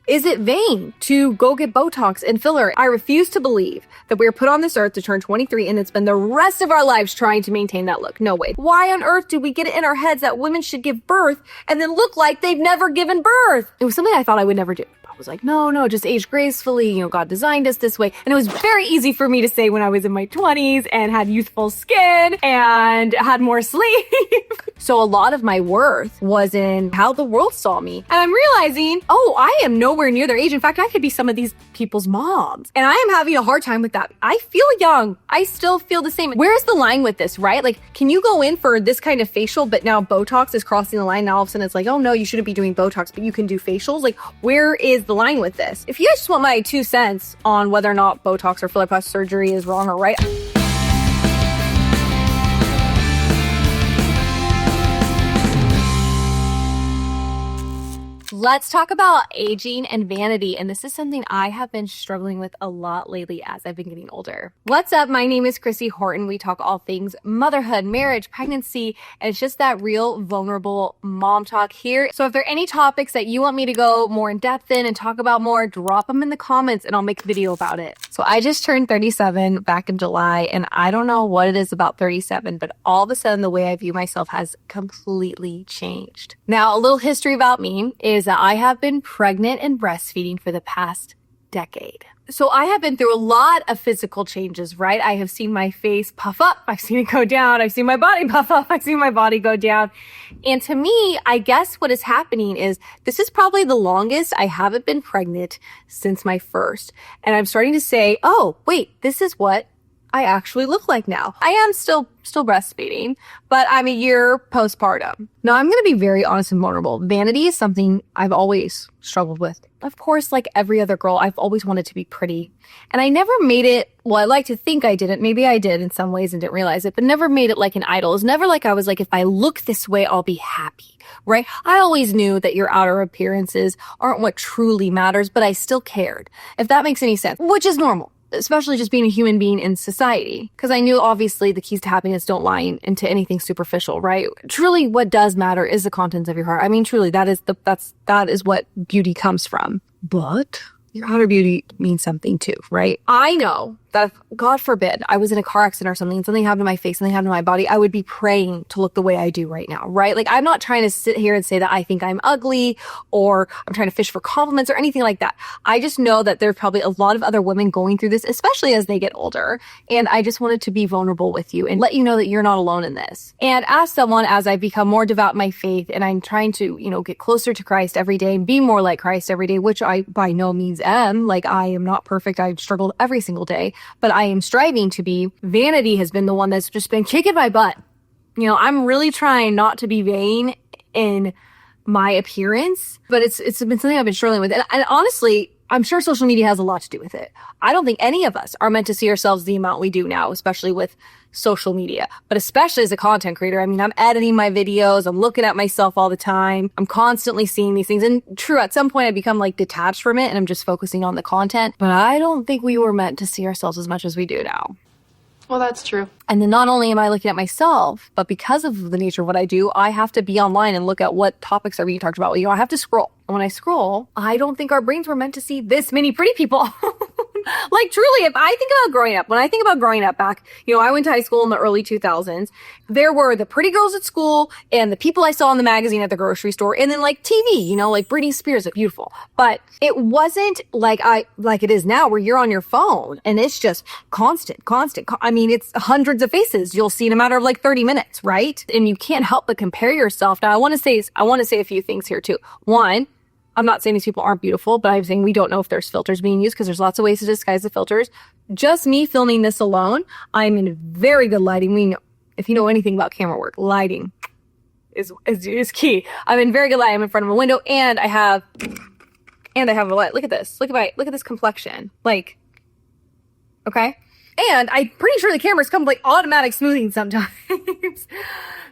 Is it vain to go get Botox and filler? I refuse to believe that we are put on this earth to turn 23 and then spend the rest of our lives trying to maintain that look. No way. Why on earth do we get it in our heads that women should give birth and then look like they've never given birth? It was something I thought I would never do. I was like, no, just age gracefully. God designed us this way. And it was very easy for me to say when I was in my 20s and had youthful skin and had more sleep. So a lot of my worth was in how the world saw me. And I'm realizing, I am nowhere near their age. In fact, I could be some of these people's moms. And I am having a hard time with that. I feel young. I still feel the same. Where's the line with this, right? Like, can you go in for this kind of facial, but now Botox is crossing the line? Now all of a sudden it's like, oh no, you shouldn't be doing Botox, but you can do facials. Like, where is the line with this? If you guys just want my 2 cents on whether or not Botox or filler plastic surgery is wrong or right, let's talk about aging and vanity. And this is something I have been struggling with a lot lately as I've been getting older. What's up? My name is Chrissy Horton. We talk all things motherhood, marriage, pregnancy, and it's just that real vulnerable mom talk here. So if there are any topics that you want me to go more in depth in and talk about more, drop them in the comments and I'll make a video about it. So I just turned 37 back in July, and I don't know what it is about 37, but all of a sudden the way I view myself has completely changed. Now, a little history about me is that I have been pregnant and breastfeeding for the past decade. So I have been through a lot of physical changes, right? I have seen my face puff up. I've seen it go down. I've seen my body puff up. I've seen my body go down. And to me, I guess what is happening is this is probably the longest I haven't been pregnant since my first. And I'm starting to say, oh, wait, this is what I actually look like now. I am still breastfeeding, but I'm a year postpartum. Now, I'm going to be very honest and vulnerable. Vanity is something I've always struggled with. Of course, like every other girl, I've always wanted to be pretty. And I never made it, well, I like to think I didn't. Maybe I did in some ways and didn't realize it, but never made it like an idol. It's never like I was like, if I look this way, I'll be happy, right? I always knew that your outer appearances aren't what truly matters, but I still cared, if that makes any sense, which is normal. Especially just being a human being in society. Because I knew obviously the keys to happiness don't lie into anything superficial, right? Truly what does matter is the contents of your heart. I mean, truly that is what beauty comes from. But your outer beauty means something too, right? I know that if, God forbid, I was in a car accident or something, and something happened to my face, something happened to my body, I would be praying to look the way I do right now, right? Like, I'm not trying to sit here and say that I think I'm ugly or I'm trying to fish for compliments or anything like that. I just know that there's probably a lot of other women going through this, especially as they get older. And I just wanted to be vulnerable with you and let you know that you're not alone in this. And as someone, as I become more devout in my faith and I'm trying to, get closer to Christ every day and be more like Christ every day, which I by no means am. Like, I am not perfect. I've struggled every single day, but I am striving to be. Vanity has been the one that's just been kicking my butt. I'm really trying not to be vain in my appearance, but it's been something I've been struggling with. And honestly, I'm sure social media has a lot to do with it. I don't think any of us are meant to see ourselves the amount we do now, especially with social media, but especially as a content creator. I mean, I'm editing my videos. I'm looking at myself all the time. I'm constantly seeing these things. And true, at some point I become like detached from it and I'm just focusing on the content, but I don't think we were meant to see ourselves as much as we do now. Well, that's true. And then not only am I looking at myself, but because of the nature of what I do, I have to be online and look at what topics are being talked about. I have to scroll. And when I scroll, I don't think our brains were meant to see this many pretty people. Like, truly, if I think about growing up, when I think about growing up back, I went to high school in the early 2000s. There were the pretty girls at school and the people I saw in the magazine at the grocery store, and then like TV, like Britney Spears, beautiful. But it wasn't like it is now where you're on your phone and it's just constant. I mean, it's hundreds of faces you'll see in a matter of like 30 minutes, right? And you can't help but compare yourself. Now, I want to say a few things here too. One, I'm not saying these people aren't beautiful, but I'm saying we don't know if there's filters being used because there's lots of ways to disguise the filters. Just me filming this alone, I'm in very good lighting. If you know anything about camera work, lighting is key. I'm in very good lighting. I'm in front of a window and I have a light. Look at this. Look at this complexion. Like, okay. And I'm pretty sure the cameras come with like automatic smoothing sometimes.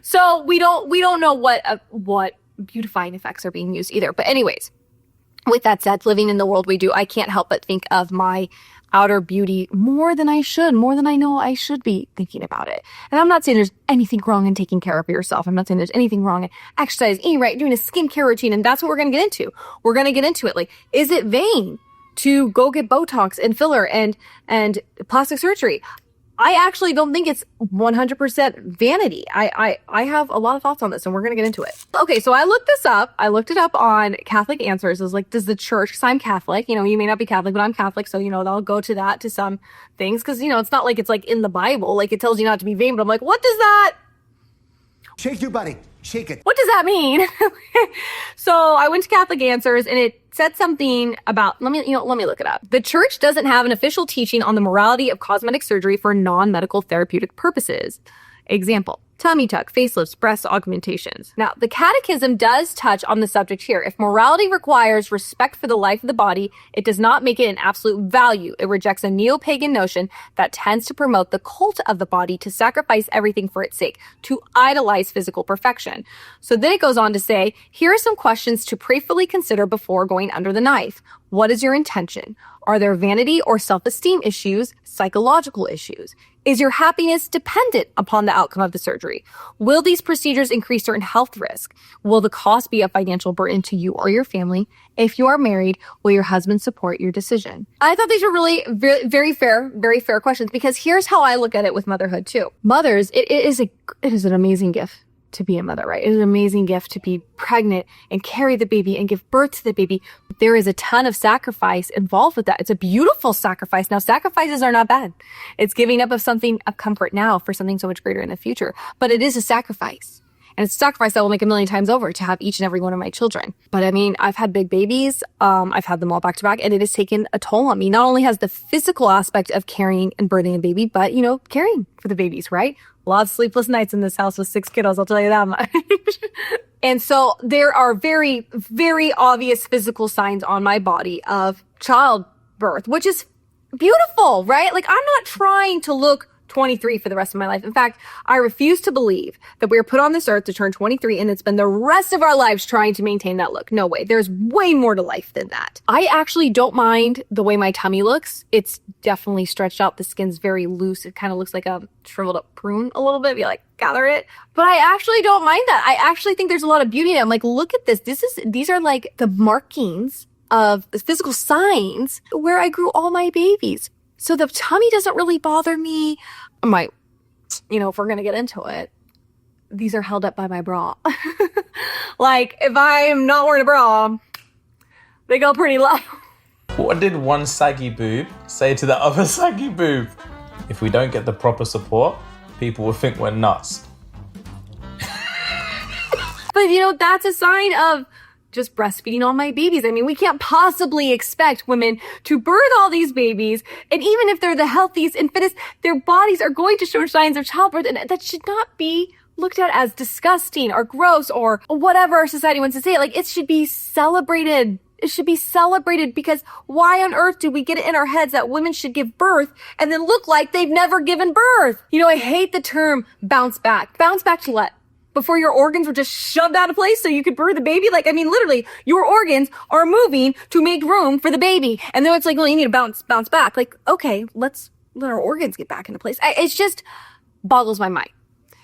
So we don't know what beautifying effects are being used either. But anyways, With that said, living in the world we do, I can't help but think of my outer beauty more than I should, more than I know I should be thinking about it. And I'm not saying there's anything wrong in taking care of yourself. I'm not saying there's anything wrong in exercise, eating right, doing a skincare routine. And that's what we're going to get into. We're going to get into it. Like, is it vain to go get Botox and filler and plastic surgery? I actually don't think it's 100% vanity. I have a lot of thoughts on this, and we're going to get into it. Okay, so I looked this up. I looked it up on Catholic Answers. I was like, does the church, because I'm Catholic, you may not be Catholic, but I'm Catholic, so, they'll go to that, to some things, because, it's not like it's like in the Bible, like it tells you not to be vain, but I'm like, what does that? Shake your body. Shake it. What does that mean? So I went to Catholic Answers, and it said something about, let me look it up. The church doesn't have an official teaching on the morality of cosmetic surgery for non-medical therapeutic purposes. Example, tummy tuck, facelifts, breast augmentations. Now, the Catechism does touch on the subject here. If morality requires respect for the life of the body, it does not make it an absolute value. It rejects a neo-pagan notion that tends to promote the cult of the body, to sacrifice everything for its sake, to idolize physical perfection. So then it goes on to say, here are some questions to prayerfully consider before going under the knife. What is your intention? Are there vanity or self-esteem issues, psychological issues? Is your happiness dependent upon the outcome of the surgery? Will these procedures increase certain health risk? Will the cost be a financial burden to you or your family? If you are married, will your husband support your decision? I thought these were really very fair questions, because here's how I look at it with motherhood too. Mothers, it is an amazing gift to be a mother, right? It is an amazing gift to be pregnant and carry the baby and give birth to the baby. There is a ton of sacrifice involved with that. It's a beautiful sacrifice. Now, sacrifices are not bad. It's giving up of something of comfort now for something so much greater in the future. But it is a sacrifice. And it's a sacrifice that will make a million times over to have each and every one of my children. But I mean, I've had big babies. I've had them all back to back, and it has taken a toll on me. Not only has the physical aspect of carrying and birthing a baby, but, caring for the babies, right? A lot of sleepless nights in this house with 6 kiddos, I'll tell you that much. And so there are very, very obvious physical signs on my body of childbirth, which is beautiful, right? Like, I'm not trying to look 23 for the rest of my life. In fact, I refuse to believe that we are put on this earth to turn 23 and then spend the rest of our lives trying to maintain that look. No way. There's way more to life than that. I actually don't mind the way my tummy looks. It's definitely stretched out. The skin's very loose. It kind of looks like a shriveled up prune a little bit. You gather it. But I actually don't mind that. I actually think there's a lot of beauty in it. I'm like, look at this. These are like the markings of the physical signs where I grew all my babies. So the tummy doesn't really bother me. If we're going to get into it, these are held up by my bra. Like, if I am not wearing a bra, they go pretty low. What did one saggy boob say to the other saggy boob? If we don't get the proper support, people will think we're nuts. But, that's a sign of just breastfeeding all my babies. I mean, we can't possibly expect women to birth all these babies. And even if they're the healthiest and fittest, their bodies are going to show signs of childbirth. And that should not be looked at as disgusting or gross or whatever our society wants to say. Like, it should be celebrated. It should be celebrated, because why on earth do we get it in our heads that women should give birth and then look like they've never given birth? I hate the term bounce back. Bounce back to what? Before your organs were just shoved out of place so you could birth the baby? Literally, your organs are moving to make room for the baby. And then it's like, well, you need to bounce back. Like, okay, let's let our organs get back into place. It just boggles my mind.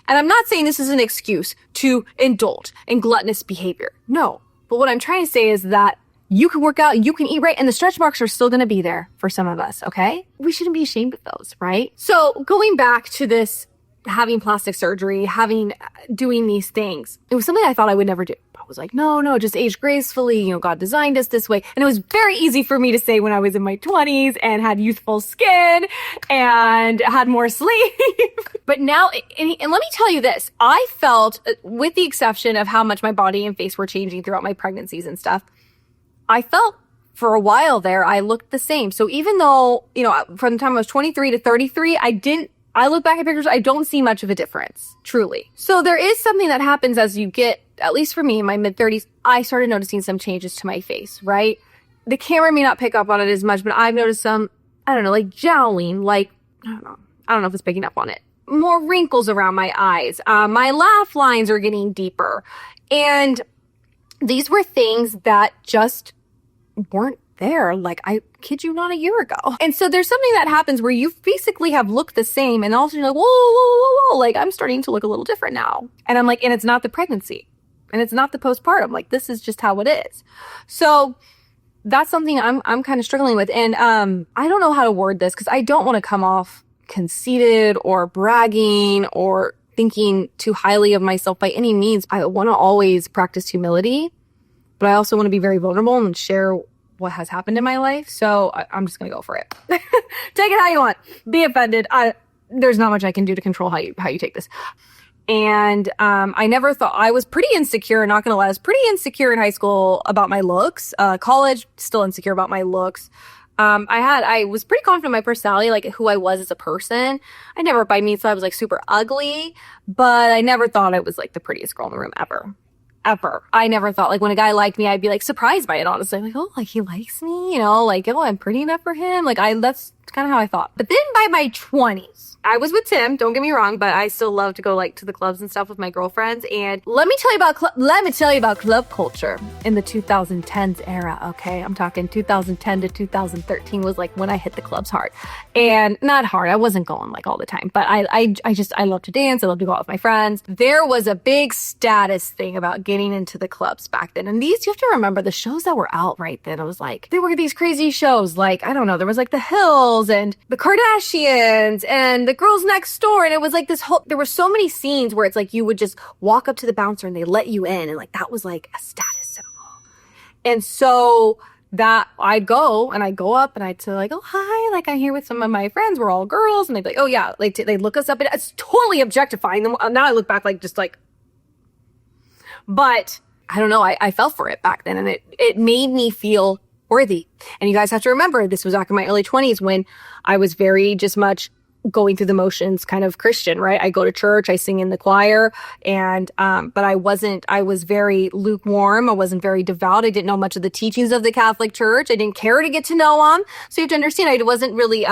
And I'm not saying this is an excuse to indulge in gluttonous behavior. No. But what I'm trying to say is that you can work out, you can eat right, and the stretch marks are still going to be there for some of us, okay? We shouldn't be ashamed of those, right? So going back to this, having plastic surgery, doing these things, it was something I thought I would never do. I was like, no, just age gracefully. God designed us this way. And it was very easy for me to say when I was in my 20s and had youthful skin and had more sleep. But now, and let me tell you this, I felt, with the exception of how much my body and face were changing throughout my pregnancies and stuff, I felt for a while there, I looked the same. So even though, from the time I was 23 to 33, I look back at pictures, I don't see much of a difference, truly. So there is something that happens as you get, at least for me in my mid-30s, I started noticing some changes to my face, right? The camera may not pick up on it as much, but I've noticed some, like jowling, I don't know if it's picking up on it. More wrinkles around my eyes. My laugh lines are getting deeper. And these were things that just weren't there. Like, I kid you not, a year ago. And so there's something that happens where you basically have looked the same and also you're like, whoa, whoa, whoa, whoa, like I'm starting to look a little different now. And I'm like, and it's not the pregnancy and it's not the postpartum. Like, this is just how it is. So that's something I'm kind of struggling with. And I don't know how to word this because I don't want to come off conceited or bragging or thinking too highly of myself by any means. I want to always practice humility, but I also want to be very vulnerable and share what has happened in my life. So I'm just going to go for it. Take it how you want. Be offended. There's not much I can do to control how you take this. And I never thought, I was pretty insecure, not going to lie. I was pretty insecure in high school about my looks. College, still insecure about my looks. I was pretty confident in my personality, like who I was as a person. I never, by means, I was like super ugly, but I never thought I was like the prettiest girl in the room ever. I never thought, like, when a guy liked me, I'd be like surprised by it, honestly. Like, oh, like he likes me, you know, like, oh, I'm pretty enough for him. Like, that's kind of how I thought. But then by my 20s, I was with Tim, don't get me wrong, but I still love to go like to the clubs and stuff with my girlfriends. And let me tell you about club culture in the 2010s era. Okay. I'm talking 2010 to 2013 was like when I hit the clubs hard, and not hard. I wasn't going like all the time, but I love to dance. I love to go out with my friends. There was a big status thing about getting into the clubs back then. And these, you have to remember the shows that were out right then. It was like, there were these crazy shows. Like, I don't know, there was like The Hills and the Kardashians and the Girls Next Door. And it was like there were so many scenes where it's like you would just walk up to the bouncer and they let you in. And like, that was like a status symbol. And so that I'd go up and I'd say like, oh, hi, like I'm here with some of my friends. We're all girls. And they'd be like, oh yeah, like they'd look us up. And it's totally objectifying them. Now I look back like, just like, but I don't know. I fell for it back then, and it made me feel worthy. And you guys have to remember, this was back in my early 20s when I was very just much going through the motions kind of Christian, right? I go to church, I sing in the choir, and but I was very lukewarm. I wasn't very devout. I didn't know much of the teachings of the Catholic Church. I didn't care to get to know them. So you have to understand, I wasn't really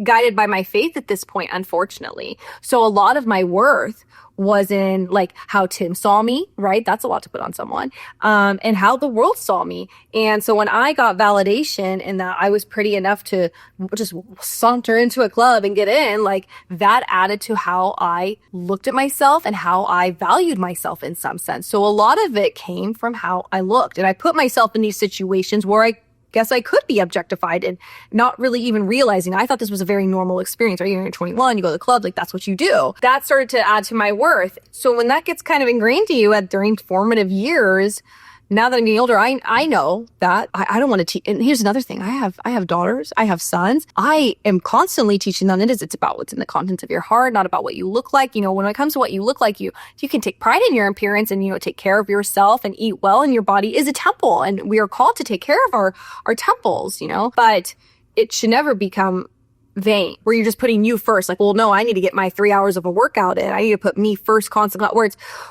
guided by my faith at this point, unfortunately. So a lot of my worth was in like how Tim saw me, right? That's a lot to put on someone. And how the world saw me. And so when I got validation in that I was pretty enough to just saunter into a club and get in, like that added to how I looked at myself and how I valued myself in some sense. So a lot of it came from how I looked. And I put myself in these situations where I guess I could be objectified and not really even realizing. I thought this was a very normal experience, right? You're 21, you go to the club, like that's what you do. That started to add to my worth. So when that gets kind of ingrained to you during formative years, now that I'm getting older, I know that I don't want to teach. And here's another thing. I have daughters. I have sons. I am constantly teaching them it's about what's in the contents of your heart, not about what you look like. You know, when it comes to what you look like, you can take pride in your appearance and, you know, take care of yourself and eat well. And your body is a temple. And we are called to take care of our temples, you know, but it should never become vain, where you're just putting you first. Like, well, no, I need to get my 3 hours of a workout in. I need to put me first constantly,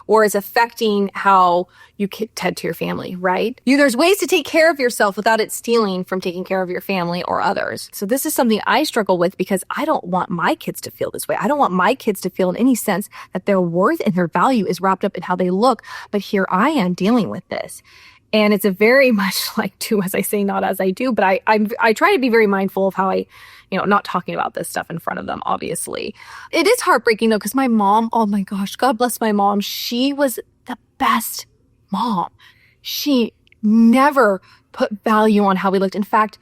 or it's affecting how you tend to your family, right? There's ways to take care of yourself without it stealing from taking care of your family or others. So this is something I struggle with because I don't want my kids to feel this way. I don't want my kids to feel in any sense that their worth and their value is wrapped up in how they look. But here I am dealing with this. And it's a very much like do as I say, not as I do. But I try to be very mindful of how I, you know, not talking about this stuff in front of them, obviously. It is heartbreaking though, because my mom, oh my gosh, God bless my mom. She was the best mom. She never put value on how we looked. In fact,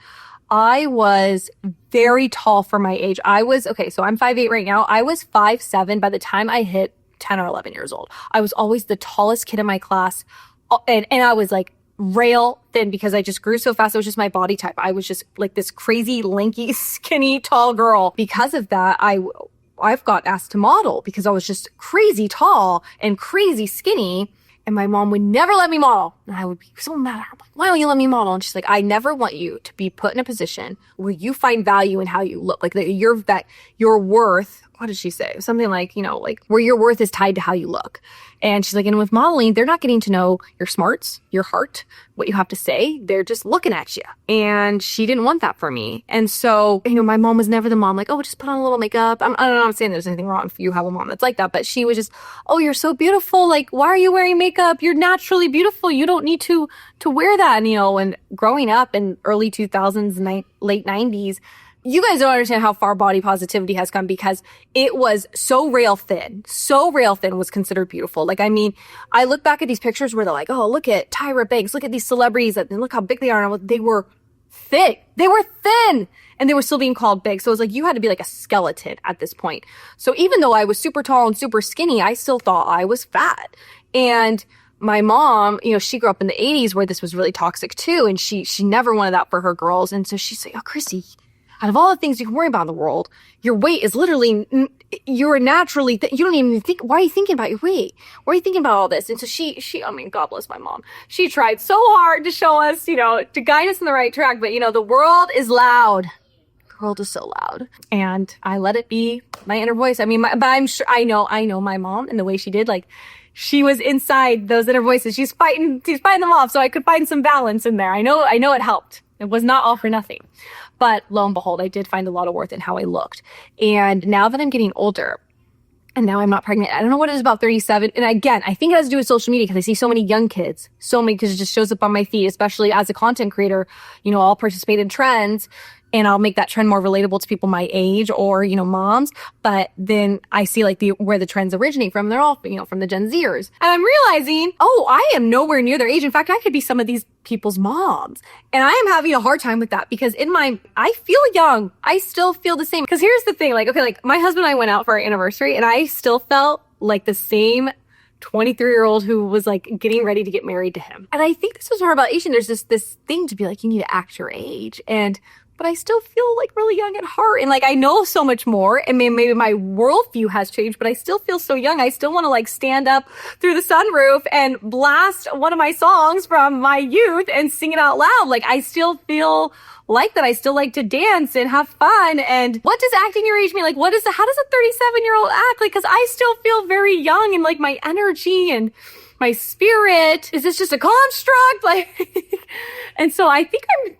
I was very tall for my age. So I'm 5'8" right now. I was 5'7" by the time I hit 10 or 11 years old. I was always the tallest kid in my class. And I was like rail thin because I just grew so fast. It was just my body type. I was just like this crazy, lanky, skinny, tall girl. Because of that, I've got asked to model because I was just crazy tall and crazy skinny. And my mom would never let me model. And I would be so mad at her. I'm like, why don't you let me model? And she's like, I never want you to be put in a position where you find value in how you look. Like that your worth, what did she say? Something like, you know, like where your worth is tied to how you look. And she's like, and with modeling, they're not getting to know your smarts, your heart, what you have to say. They're just looking at you. And she didn't want that for me. And so, you know, my mom was never the mom like, oh, just put on a little makeup. I don't know, I'm saying there's anything wrong if you have a mom that's like that. But she was just, oh, you're so beautiful. Like, why are you wearing makeup? You're naturally beautiful. You don't need to wear that. And, and growing up in early 2000s, late 90s, you guys don't understand how far body positivity has come, because it was so rail thin was considered beautiful. Like, I mean, I look back at these pictures where they're like, oh, look at Tyra Banks, look at these celebrities, and look how big they are. And they were thick. They were thin. And they were still being called big. So it was like, you had to be like a skeleton at this point. So even though I was super tall and super skinny, I still thought I was fat. And my mom, she grew up in the 80s where this was really toxic too. And she never wanted that for her girls. And so she's like, oh, Chrissy, out of all the things you can worry about in the world, your weight is literally, you're naturally, you don't even think, why are you thinking about your weight? Why are you thinking about all this? And so she, I mean, God bless my mom. She tried so hard to show us, to guide us in the right track. But, the world is loud. The world is so loud. And I let it be my inner voice. I mean, but I'm sure, I know my mom and the way she did, like, she was inside those inner voices. She's fighting them off. So I could find some balance in there. I know it helped. It was not all for nothing. But lo and behold, I did find a lot of worth in how I looked. And now that I'm getting older, and now I'm not pregnant, I don't know what it is about 37. And again, I think it has to do with social media, because I see so many young kids, because it just shows up on my feed, especially as a content creator. I'll participate in trends, and I'll make that trend more relatable to people my age or, moms. But then I see like where the trends originate from. They're all, from the Gen Zers. And I'm realizing, oh, I am nowhere near their age. In fact, I could be some of these people's moms. And I am having a hard time with that, because I feel young. I still feel the same. Because here's the thing, my husband and I went out for our anniversary, and I still felt like the same 23-year-old who was like getting ready to get married to him. And I think this was more about aging. There's this thing to be like, you need to act your age. But I still feel like really young at heart. And like, I know so much more. And maybe my worldview has changed, but I still feel so young. I still want to like stand up through the sunroof and blast one of my songs from my youth and sing it out loud. Like, I still feel like that. I still like to dance and have fun. And what does acting your age mean? Like, how does a 37-year-old act? Like, cause I still feel very young, and like my energy and my spirit, is this just a construct? Like, and so I think I'm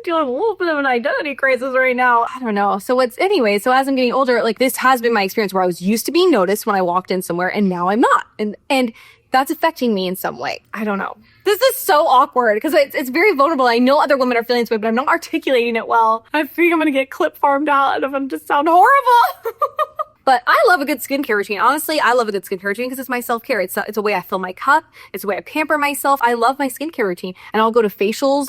dealing with a little bit of an identity crisis right now. I don't know. So as I'm getting older, like, this has been my experience where I was used to being noticed when I walked in somewhere, and now I'm not. And that's affecting me in some way. I don't know. This is so awkward because it's very vulnerable. I know other women are feeling this way, but I'm not articulating it well. I think I'm going to get clip farmed out and I'm going to just sound horrible. But I love a good skincare routine. Honestly, I love a good skincare routine because it's my self-care. It's a way I fill my cup. It's a way I pamper myself. I love my skincare routine. And I'll go to facials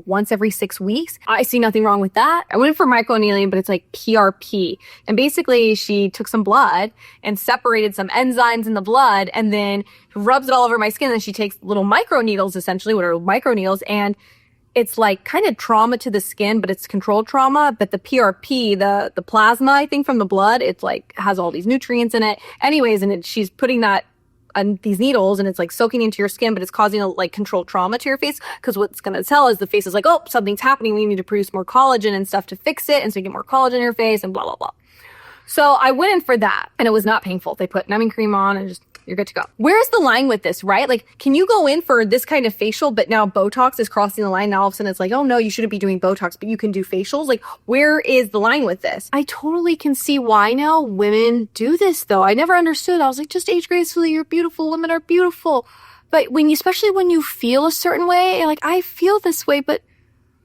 once every 6 weeks. I see nothing wrong with that. I went for microneedling, but it's like PRP. And basically she took some blood and separated some enzymes in the blood and then rubs it all over my skin. And she takes little micro needles, essentially, what are micro needles, and it's like kind of trauma to the skin, but it's controlled trauma. But the PRP, the plasma, I think, from the blood, it's like has all these nutrients in it. Anyways, and she's putting that on these needles and it's like soaking into your skin, but it's causing a like controlled trauma to your face. Because what's going to tell is the face is like, oh, something's happening. We need to produce more collagen and stuff to fix it. And so you get more collagen in your face and blah, blah, blah. So I went in for that and it was not painful. They put numbing cream on and just, you're good to go. Where's the line with this, right? Like, can you go in for this kind of facial, but now Botox is crossing the line? Now all of a sudden it's like, oh no, you shouldn't be doing Botox, but you can do facials. Like, where is the line with this? I totally can see why now women do this though. I never understood. I was like, just age gracefully. You're beautiful. Women are beautiful. But especially when you feel a certain way, like I feel this way, but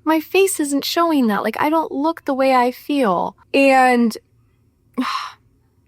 my face isn't showing that. Like, I don't look the way I feel. And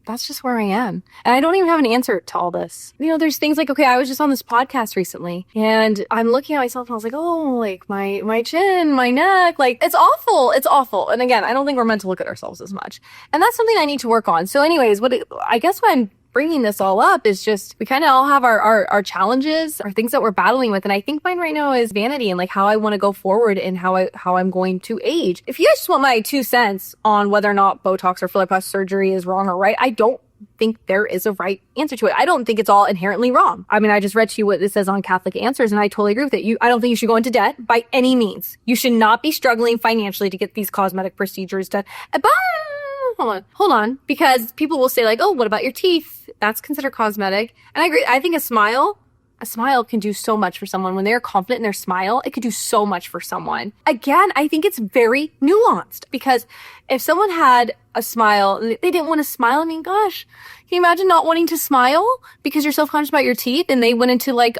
that's just where I am. And I don't even have an answer to all this. There's things like, okay, I was just on this podcast recently and I'm looking at myself and I was like, oh, like my chin, my neck, like it's awful. It's awful. And again, I don't think we're meant to look at ourselves as much. And that's something I need to work on. So anyways, I guess what I'm bringing this all up is just, we kind of all have our challenges, our things that we're battling with. And I think mine right now is vanity and like how I want to go forward and how I'm going to age. If you guys just want my 2 cents on whether or not Botox or filler plastic surgery is wrong or right, I don't think there is a right answer to it. I don't think it's all inherently wrong. I mean, I just read to you what it says on Catholic Answers and I totally agree with it. I don't think you should go into debt by any means. You should not be struggling financially to get these cosmetic procedures done. But hold on, because people will say like, oh, what about your teeth? That's considered cosmetic. And I agree. I think a smile A smile can do so much for someone. When they're confident in their smile, it could do so much for someone. Again, I think it's very nuanced, because if someone had a smile, they didn't want to smile, I mean, gosh, can you imagine not wanting to smile because you're self-conscious about your teeth, and they went into like,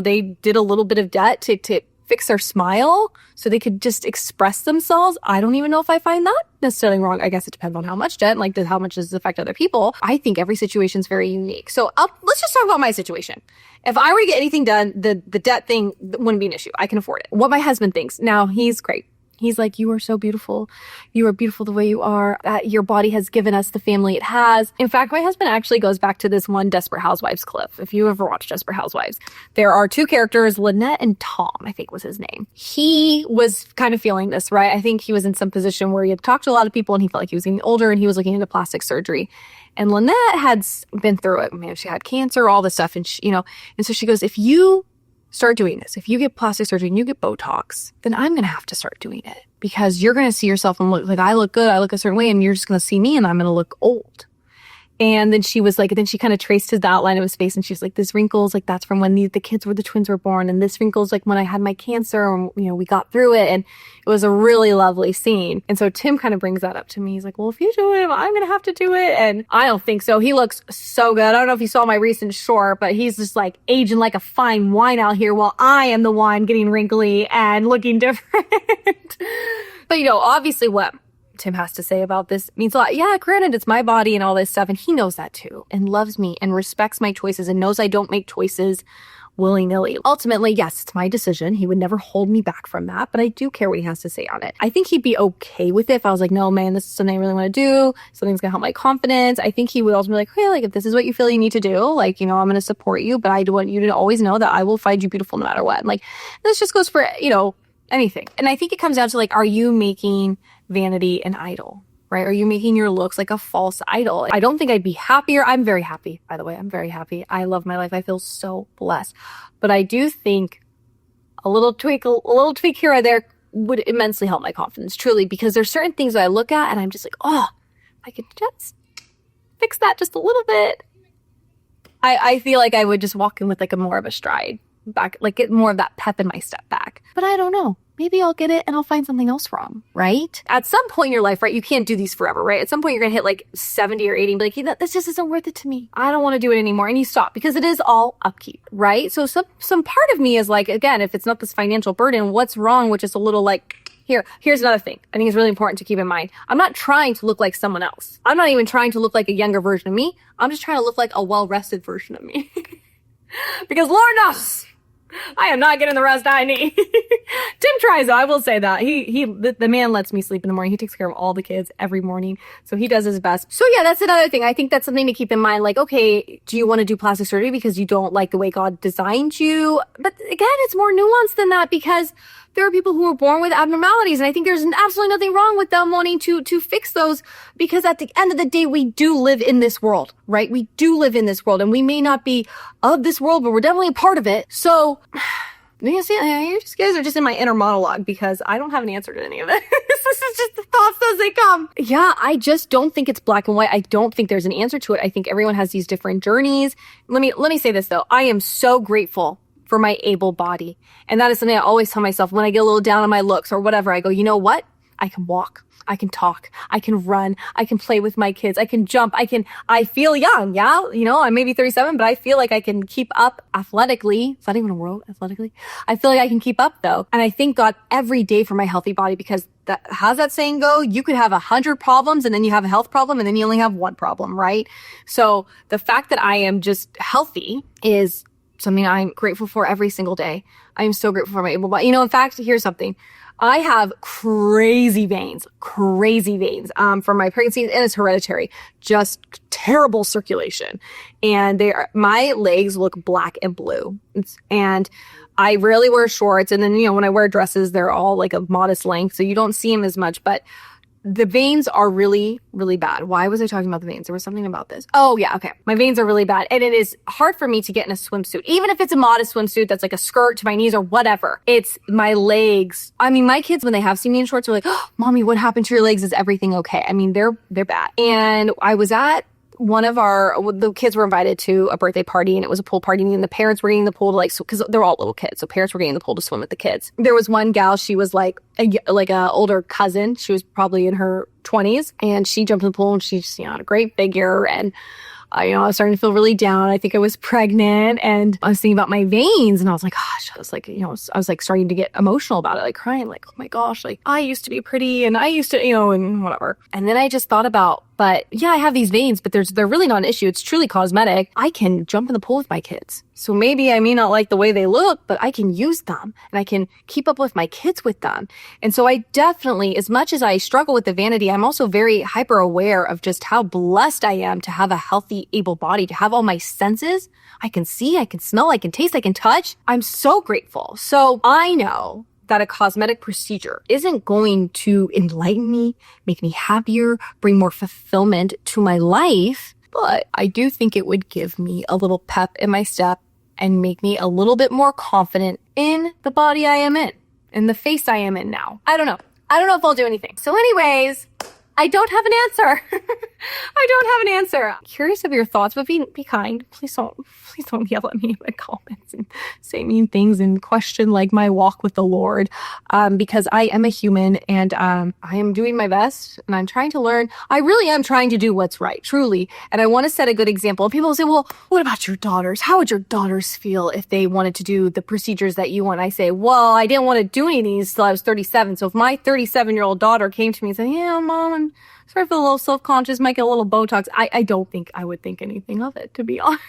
they did a little bit of debt to fix their smile so they could just express themselves. I don't even know if I find that necessarily wrong. I guess it depends on how much debt, like how much does it affect other people. I think every situation is very unique. So let's just talk about my situation. If I were to get anything done, the debt thing wouldn't be an issue. I can afford it. What my husband thinks, now he's great. He's like, you are so beautiful. You are beautiful the way you are. Your body has given us the family it has. In fact, my husband actually goes back to this one Desperate Housewives clip. If you ever watched Desperate Housewives, there are two characters, Lynette and Tom, I think was his name. He was kind of feeling this, right? I think he was in some position where he had talked to a lot of people and he felt like he was getting older, and he was looking into plastic surgery. And Lynette had been through it. Man, she had cancer, all this stuff. And she, and so she goes, if you start doing this, if you get plastic surgery and you get Botox, then I'm going to have to start doing it, because you're going to see yourself and look like, I look good, I look a certain way, and you're just going to see me and I'm going to look old. And then she was like, then she kind of traced his outline of his face, and she's like, this wrinkles, like that's from when the twins were born. And this wrinkles like when I had my cancer, and we got through it. And it was a really lovely scene. And so Tim kind of brings that up to me. He's like, well, if you do it, I'm going to have to do it. And I don't think so. He looks so good. I don't know if you saw my recent short, but he's just like aging like a fine wine out here, while I am the one getting wrinkly and looking different. But obviously what Tim has to say about this means a lot. Yeah, granted, it's my body and all this stuff, and he knows that too, and loves me and respects my choices and knows I don't make choices willy-nilly. Ultimately, yes, it's my decision. He would never hold me back from that, but I do care what he has to say on it. I think he'd be okay with it if I was like, no, man, this is something I really want to do. Something's going to help my confidence. I think he would also be like, hey, like if this is what you feel you need to do, like, I'm going to support you, but I want you to always know that I will find you beautiful no matter what. Like, this just goes for, anything. And I think it comes down to like, are you making vanity an idol, right? Are you making your looks like a false idol? I don't think I'd be happier. I'm very happy, by the way. I'm very happy. I love my life. I feel so blessed. But I do think a little tweak here or there would immensely help my confidence, truly, because there's certain things that I look at and I'm just like, oh, I could just fix that just a little bit. I feel like I would just walk in with like more of a stride back, like get more of that pep in my step back. But I don't know. Maybe I'll get it and I'll find something else wrong, right? At some point in your life, right, you can't do these forever, right? At some point you're going to hit like 70 or 80 and be like, this just isn't worth it to me. I don't want to do it anymore. And you stop, because it is all upkeep, right? So some part of me is like, again, if it's not this financial burden, what's wrong with just a little like, here's another thing I think is really important to keep in mind. I'm not trying to look like someone else. I'm not even trying to look like a younger version of me. I'm just trying to look like a well-rested version of me. Because Lord knows, I am not getting the rest I need. Tim tries, though. I will say that. The man lets me sleep in the morning. He takes care of all the kids every morning. So he does his best. So yeah, that's another thing. I think that's something to keep in mind. Like, okay, do you want to do plastic surgery because you don't like the way God designed you? But again, it's more nuanced than that, because there are people who are born with abnormalities, and I think there's absolutely nothing wrong with them wanting to fix those, because at the end of the day, we do live in this world, right? We do live in this world, and we may not be of this world, but we're definitely a part of it. So, you guys are just in my inner monologue, because I don't have an answer to any of this. This is just the thoughts as they come. Yeah, I just don't think it's black and white. I don't think there's an answer to it. I think everyone has these different journeys. Let me say this though. I am so grateful for my able body. And that is something I always tell myself when I get a little down on my looks or whatever. I go, you know what? I can walk. I can talk. I can run. I can play with my kids. I can jump. I feel young. Yeah. I may be 37, but I feel like I can keep up athletically. Is that even a word? Athletically? I feel like I can keep up though. And I thank God every day for my healthy body, because how's that saying go? You could have 100 problems and then you have a health problem and then you only have one problem, right? So the fact that I am just healthy is something I'm grateful for every single day. I am so grateful for my able body. In fact, here's something. I have crazy veins from my pregnancy, and it's hereditary. Just terrible circulation. And my legs look black and blue. And I rarely wear shorts. And then, when I wear dresses, they're all like a modest length, so you don't see them as much. But the veins are really, really bad. Why was I talking about the veins? There was something about this. Oh yeah, okay. My veins are really bad. And it is hard for me to get in a swimsuit. Even if it's a modest swimsuit that's like a skirt to my knees or whatever. It's my legs. I mean, my kids, when they have seen me in shorts, are like, oh, Mommy, what happened to your legs? Is everything okay? I mean, they're bad. And I was at one of the kids were invited to a birthday party, and it was a pool party, and the parents were getting the pool to like, because they're all little kids, so parents were getting the pool to swim with the kids. There was one gal, she was like a older cousin. She was probably in her 20s, and she jumped in the pool, and she just, had a great figure, and I was starting to feel really down. I think I was pregnant, and I was thinking about my veins, and I was like, gosh, I was like, I was like starting to get emotional about it, like crying, like, oh my gosh, like I used to be pretty, and I used to, and whatever. And then I just thought about, but yeah, I have these veins, but they're really not an issue. It's truly cosmetic. I can jump in the pool with my kids. So maybe I may not like the way they look, but I can use them, and I can keep up with my kids with them. And so I definitely, as much as I struggle with the vanity, I'm also very hyper aware of just how blessed I am to have a healthy, able body, to have all my senses. I can see, I can smell, I can taste, I can touch. I'm so grateful. So I know that a cosmetic procedure isn't going to enlighten me, make me happier, bring more fulfillment to my life, but I do think it would give me a little pep in my step and make me a little bit more confident in the body I am in the face I am in now. I don't know. I don't know if I'll do anything. So anyways, I don't have an answer. I don't have an answer. Curious of your thoughts, but be kind. Please don't yell at me in the comments and say mean things and question like my walk with the Lord. Because I am a human, and I am doing my best, and I'm trying to learn. I really am trying to do what's right, truly. And I want to set a good example. And people will say, well, what about your daughters? How would your daughters feel if they wanted to do the procedures that you want? I say, well, I didn't want to do any of these till I was 37. So if my 37-year-old daughter came to me and said, yeah, Mom, I'm starting to feel a little self-conscious, might get a little Botox, I don't think I would think anything of it, to be honest.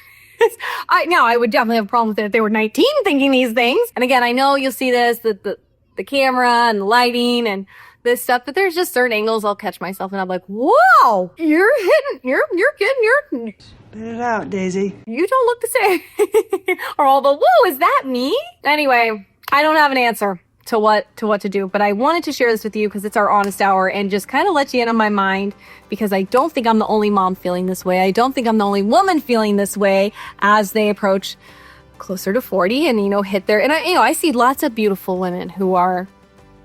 I would definitely have a problem with it if they were 19 thinking these things. And again, I know you'll see this, the camera and the lighting and this stuff, but there's just certain angles I'll catch myself and I'm like, whoa, you're getting. Spit it out, Daisy. You don't look the same. Or all the, whoa, is that me? Anyway, I don't have an answer to what to do, but I wanted to share this with you because it's our honest hour and just kind of let you in on my mind, because I don't think I'm the only mom feeling this way. I don't think I'm the only woman feeling this way as they approach closer to 40 and, hit their, and I see lots of beautiful women who are,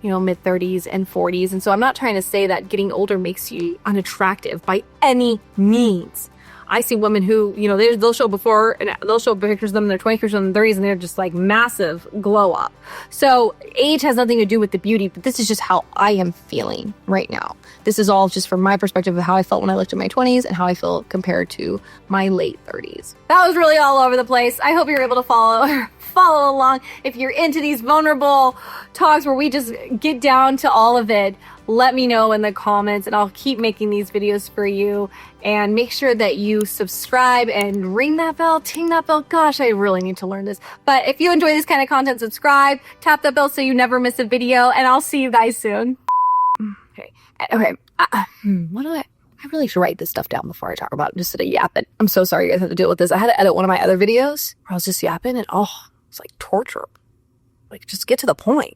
mid 30s and 40s. And so I'm not trying to say that getting older makes you unattractive by any means. I see women who, they'll show before and they'll show pictures of them in their 20s, pictures of them in their 30s, and they're just like massive glow up. So age has nothing to do with the beauty, but this is just how I am feeling right now. This is all just from my perspective of how I felt when I looked at my 20s and how I feel compared to my late 30s. That was really all over the place. I hope you're able to follow along. If you're into these vulnerable talks where we just get down to all of it, let me know in the comments, and I'll keep making these videos for you. And make sure that you subscribe and ring that bell, ting that bell. Gosh, I really need to learn this. But if you enjoy this kind of content, subscribe, tap that bell so you never miss a video, and I'll see you guys soon. Okay. I really should write this stuff down before I talk about it, just instead of yapping. I'm so sorry you guys have to deal with this. I had to edit one of my other videos where I was just yapping, and it's like torture. Like, just get to the point.